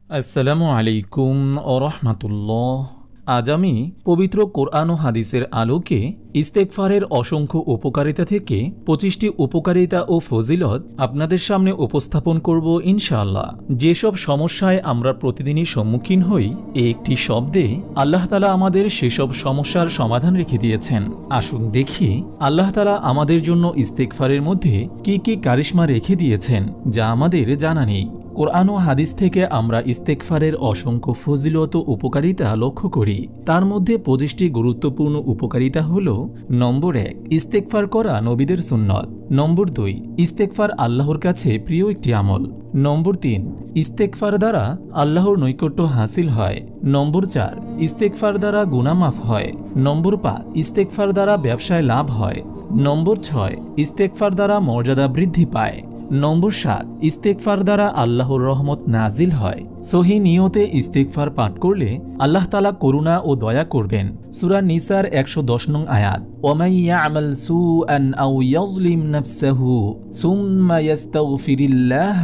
আসসালামু আলাইকুম ওয়া রাহমাতুল্লাহ। আজ আমি পবিত্র কোরআন ও হাদিসের আলোকে ইস্তেগফারের অসংখ্য উপকারিতা থেকে 25টি উপকারিতা ও ফজিলত আপনাদের সামনে উপস্থাপন করব ইনশাআল্লাহ। যেসব সমস্যায় আমরা প্রতিদিনই সম্মুখীন হই, এই একটি শব্দে আল্লাহ তাআলা আমাদের সেসব সমস্যার সমাধান রেখে দিয়েছেন। আসুন দেখি আল্লাহ তাআলা আমাদের জন্য ইস্তেগফারের মধ্যে কি কি কারিশমা রেখে দিয়েছেন যা আমাদের জানা নেই। কোরআন ও হাদিস থেকে আমরা ইস্তেগফারের অসংখ্য ফজিলত ও উপকারিতা লক্ষ্য করি। তার মধ্যে 25টি গুরুত্বপূর্ণ উপকারিতা হল: নম্বর 1, ইস্তেগফার করা নবীদের সুন্নত। নম্বর 2, ইস্তেগফার আল্লাহর কাছে প্রিয় একটি আমল। নম্বর 3, ইস্তেগফার দ্বারা আল্লাহর নৈকট্য হাসিল হয়। নম্বর 4, ইস্তেগফার দ্বারা গুনাহ মাফ হয়। নম্বর 5, ইস্তেগফার দ্বারা ব্যবসায় লাভ হয়। নম্বর 6, ইস্তেগফার দ্বারা মর্যাদা বৃদ্ধি পায়। নম্বর 7, ইস্তেগফার দ্বারা আল্লাহর রহমত নাজিল হয়। সহি নিয়তে ইস্তেগফার পাঠ করলে আল্লাহ তাআলা করুণা ও দয়া করবেন। সূরা নিসার 110 নং আয়াত, ওয়া ইয়ামাল সুআন আও ইয়াজলিম নাফসাহু সুম্মা ইস্তাগফিরিল্লাহ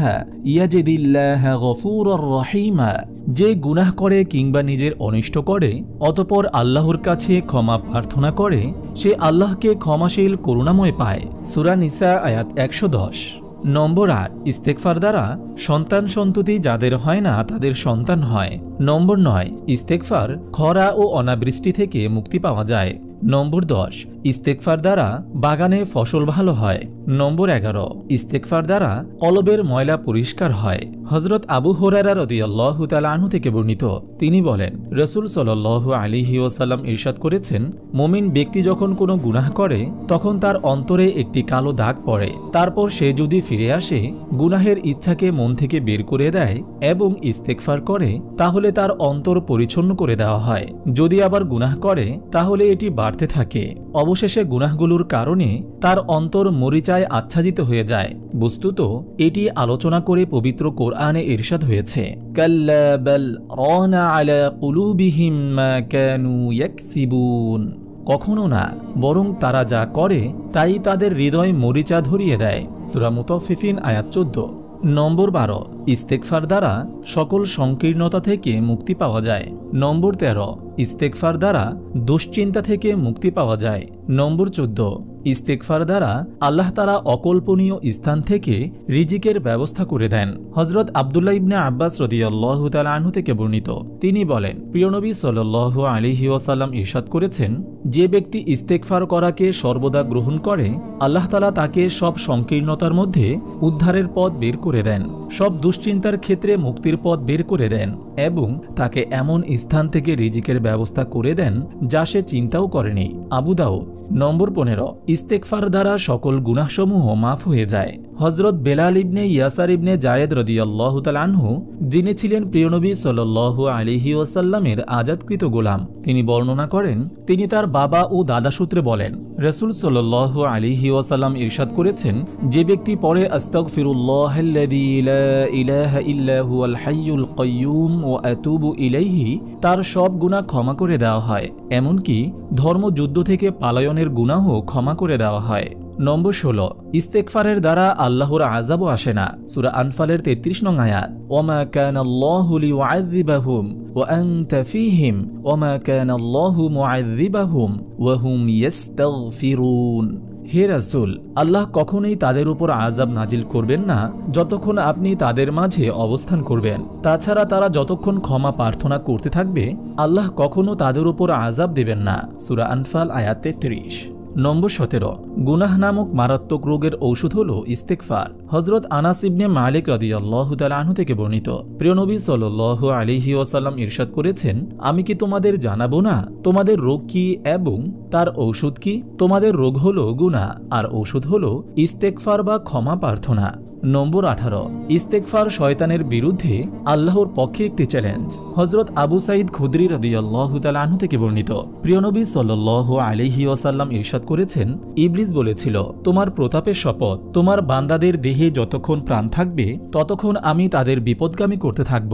ইয়াজিদিল্লাহ গফুরুর রহিমা। যে গুনাহ করে কিংবা নিজের অনিষ্ট করে অতঃপর আল্লাহর কাছে ক্ষমা প্রার্থনা করে, সে আল্লাহকে ক্ষমাশীল করুণাময় পায়। সূরা নিসা আয়াত 110। নম্বর 8, ইস্তেগফার দ্বারা সন্তান সন্ততি যাদের হয় না তাদের সন্তান হয়। নম্বর 9, ইস্তেগফার খরা ও অনাবৃষ্টি থেকে মুক্তি পাওয়া যায়। নম্বর 10, ইস্তেগফার দ্বারা বাগানে ফসল ভালো হয়। নম্বর 11, ইস্তেগফার দ্বারা কলবের ময়লা পরিষ্কার হয়। হযরত আবু হুরায়রা রাদিয়াল্লাহু তাআলা আনহু থেকে বর্ণিত, তিনি বলেন, রাসূল সাল্লাল্লাহু আলাইহি ওয়াসাল্লাম ইরশাদ করেছেন, মুমিন ব্যক্তি যখন কোনো গুনাহ করে তখন তার অন্তরে একটি কালো দাগ পড়ে। তারপর সে যদি ফিরে আসে, গুনাহের ইচ্ছাকে মন থেকে বের করে দেয় এবং ইস্তেগফার করে, তাহলে তার অন্তর পরিচ্ছন্ন করে দেওয়া হয়। যদি আবার গুনাহ করে তাহলে এটি বাড়তে থাকে। অবশেষে গুনাহগুলোর কারণে তার অন্তর মরিচায় আচ্ছাদিত হয়ে যায়। বস্তুত এটি আলোচনা করে পবিত্র কোরআনে ইরশাদ হয়েছে, কাল্লা বাল রানা আলা কুলুবিহিম মা কানু ইয়াকসিবুন। কখনো না, বরং তারা যা করে তাই তাদের হৃদয় মরিচা ধরিয়ে দেয়। সূরা মুতাফফিফিন আয়াত 14। নম্বর 12, ইস্তেগফার দ্বারা সকল সংকীর্ণতা থেকে মুক্তি পাওয়া যায়। নম্বর 13, ইস্তেগফার দ্বারা দুশ্চিন্তা থেকে মুক্তি পাওয়া যায়। নম্বর 14, ইস্তেগফার দ্বারা আল্লাহ তাআলা অকল্পনীয় স্থান থেকে রিজিকের ব্যবস্থা করে দেন। হযরত আব্দুল্লাহ ইবনে আব্বাস রাদিয়াল্লাহু তাআলা আনহু থেকে বর্ণিত, তিনি বলেন, প্রিয় নবী সাল্লাল্লাহু আলাইহি ওয়াসাল্লাম ইরশাদ করেছেন, যে ব্যক্তি ইস্তেগফার করাকে সর্বদা গ্রহণ করে আল্লাহ তাআলা তাকে সব সংকীর্ণতার মধ্যে উদ্ধারের পথ বের করে দেন, সব দুশ্চিন্তার ক্ষেত্রে মুক্তির পথ বের করে দেন এবং তাকে এমন স্থান থেকে রিজিকের ব্যবস্থা করে দেন যা সে চিন্তাও করেনি। আবু দাউদ। নম্বর 15, ইস্তেগফার দ্বারা সকল গুনাহসমূহ মাফ হয়ে যায়। হযরত বেলাল ইবনে ইয়াসার ইবনে জায়েদ রাদিয়াল্লাহু তাআলা আনহু, যিনি ছিলেন প্রিয় নবী সাল্লাল্লাহু আলাইহি ওয়াসাল্লামের আজাদকৃত গোলাম, তিনি বর্ণনা করেন, তিনি তার বাবা ও দাদা সূত্রে বলেন, রাসূল সাল্লাল্লাহু আলাইহি ওয়াসাল্লাম ইরশাদ করেছেন, যে ব্যক্তি পড়ে আস্তাগফিরুল্লাহাল্লাযী লা ইলাহা ইল্লা হুয়াল হাইয়ুল কাইয়্যুম ওয়া আতুবু ইলাইহি, তার সব গুনাহ ক্ষমা করে দেওয়া হয়, এমনকি ধর্মযুদ্ধ থেকে পালায়নের গুনাহও ক্ষমা করে দেওয়া হয়। নম্বর 16, ইস্তেগফারের দ্বারা আল্লাহর আযাবও আসে না। সূরা আনফালের 33 নং আয়াত, ওয়ামা কানাল্লাহু লিউআযযিবাহুম ওয়া আনতা ফীহিম ওয়ামা কানাল্লাহু মুআযযিবাহুম ওয়া হুম ইস্তাগফিরুন। হে রাসূল, আল্লাহ কখনোই তাদের উপর আযাব নাজিল করবেন না যতক্ষণ আপনি তাদের মাঝে অবস্থান করবেন। তাছাড়া তারা যতক্ষণ ক্ষমা প্রার্থনা করতে থাকবে আল্লাহ কখনো তাদের উপর আযাব দেবেন না। সূরা আনফাল আয়াত 33। নম্বর 17, গুনাহ নামক মারাত্মক রোগের ঔষধ হল ইস্তেগফার। হযরত আনাস ইবনে মালিক রাদিয়াল্লাহু তাআলা আনহু থেকে বর্ণিত, প্রিয় নবী সাল্লাল্লাহু আলাইহি ওয়াসাল্লাম ইরশাদ করেছেন, আমি কি তোমাদের জানাবো না তোমাদের রোগ কি এবং তার ঔষধ কি? তোমাদের রোগ হলো গুনাহ আর ঔষধ হলো ইস্তেগফার বা ক্ষমা প্রার্থনা। নম্বর 18, ইস্তেগফার শয়তানের বিরুদ্ধে আল্লাহর পক্ষে একটি চ্যালেঞ্জ। হযরত আবু সাঈদ খুদরি রাদিয়াল্লাহু তাআলা আনহু থেকে বর্ণিত, প্রিয় নবী সাল্লাল্লাহু আলাইহি ওয়াসাল্লাম ইরশাদ করেছেন, ইবলিস বলেছিল, তোমার প্রতাপের শপথ, তোমার বান্দাদের দেহে যতক্ষণ প্রাণ থাকবে ততক্ষণ আমি তাদের বিপদগামী করতে থাকব।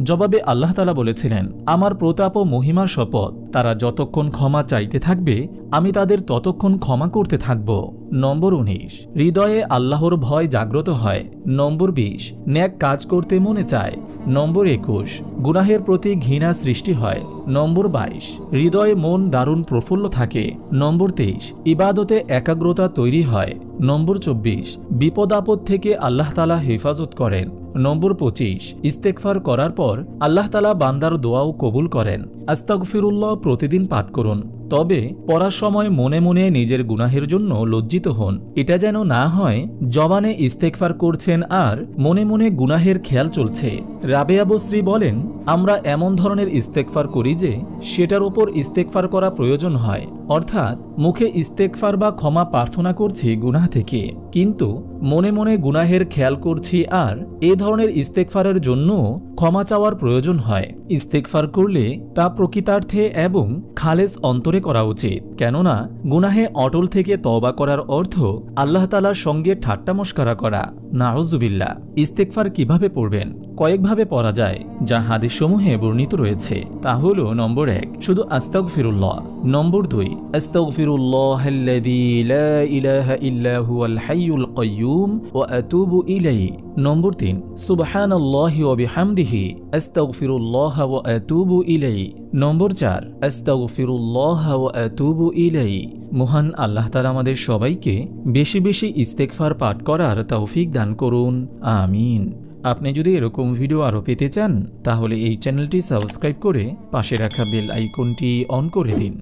জবাবে আল্লাহ তাআলা বলেছিলেন, আমার প্রতাপ ও মহিমার শপথ, তারা যতক্ষণ ক্ষমা চাইতে থাকবে আমি তাদের ততক্ষণ ক্ষমা করতে থাকব। নম্বর 19, হৃদয়ে আল্লাহর ভয় জাগ্রত হয়। নম্বর 20, ন্যাক কাজ করতে মনে চায়। নম্বর 21, গুনাহের প্রতি ঘৃণা সৃষ্টি হয়। নম্বর 22, হৃদয়ে মন দারুণ প্রফুল্ল থাকে। নম্বর 23, ইবাদতে একাগ্রতা তৈরি হয়। নম্বর 24, বিপদ আপদ থেকে আল্লাহ তাআলা হেফাজত করেন। নম্বর 25, ইস্তেগফার করার পর আল্লাহ তাআলা বান্দার দোয়াও কবুল করেন। আস্তাগফিরুল্লাহ প্রতিদিন পাঠ করুন, তবে পড়ার সময় মনে মনে নিজের গুনাহের জন্য লজ্জিত হন। এটা যেন না হয় জবানে ইস্তেগফার করছেন আর মনে মনে গুনাহের খেয়াল চলছে। রাবেয়া বসরি বলেন, আমরা এমন ধরনের ইস্তেগফার করি যে সেটার উপর ইস্তেগফার করা প্রয়োজন হয়, অর্থাৎ মুখে ইস্তেগফার বা ক্ষমা প্রার্থনা করছি গুনাহ থেকে, কিন্তু মনে মনে গুনাহের খেয়াল করছি আর এ ধরনের ইস্তেগফারের জন্য ক্ষমা চাওয়ার প্রয়োজন হয়। ইস্তেগফার করলে তা প্রকৃতার্থে এবং খালেস অন্তরে করা উচিত, কেননা গুনাহে অটল থেকে তওবা করার অর্থ আল্লাহ তাআলার সঙ্গে ঠাট্টা মশকরা করা। নাউজুবিল্লাহ। ইস্তেগফার কিভাবে পড়বেন? কয়েকভাবে পড়া যায়, যা হাদিস সমূহে বর্ণিত রয়েছে। তা হলো, নম্বর 1, শুধু আস্তাগফিরুল্লাহ। নম্বর 2, আস্তাগফিরুল্লাহাল্লাযী লা ইলাহা ইল্লা হুয়াল হাইয়ুল কাইয়্যুম ওয়া আতুবু ইলাইহি। নম্বর 3, সুবহানাল্লাহি ওয়া বিহামদিহি আস্তাগফিরুল্লাহ ওয়া আতুবু ইলাইহি। নম্বর 4, আস্তাগফিরুল্লাহ ওয়া আতুবু ইলাইহি। মহান আল্লাহ তাআলা আমাদের সবাইকে বেশি বেশি ইস্তেগফার পাঠ করার তৌফিক দান করুন। আমিন। আপনি যদি এরকম ভিডিও আরও পেতে চান তাহলে এই চ্যানেলটি সাবস্ক্রাইব করে পাশে রাখা বেল আইকনটি অন করে দিন।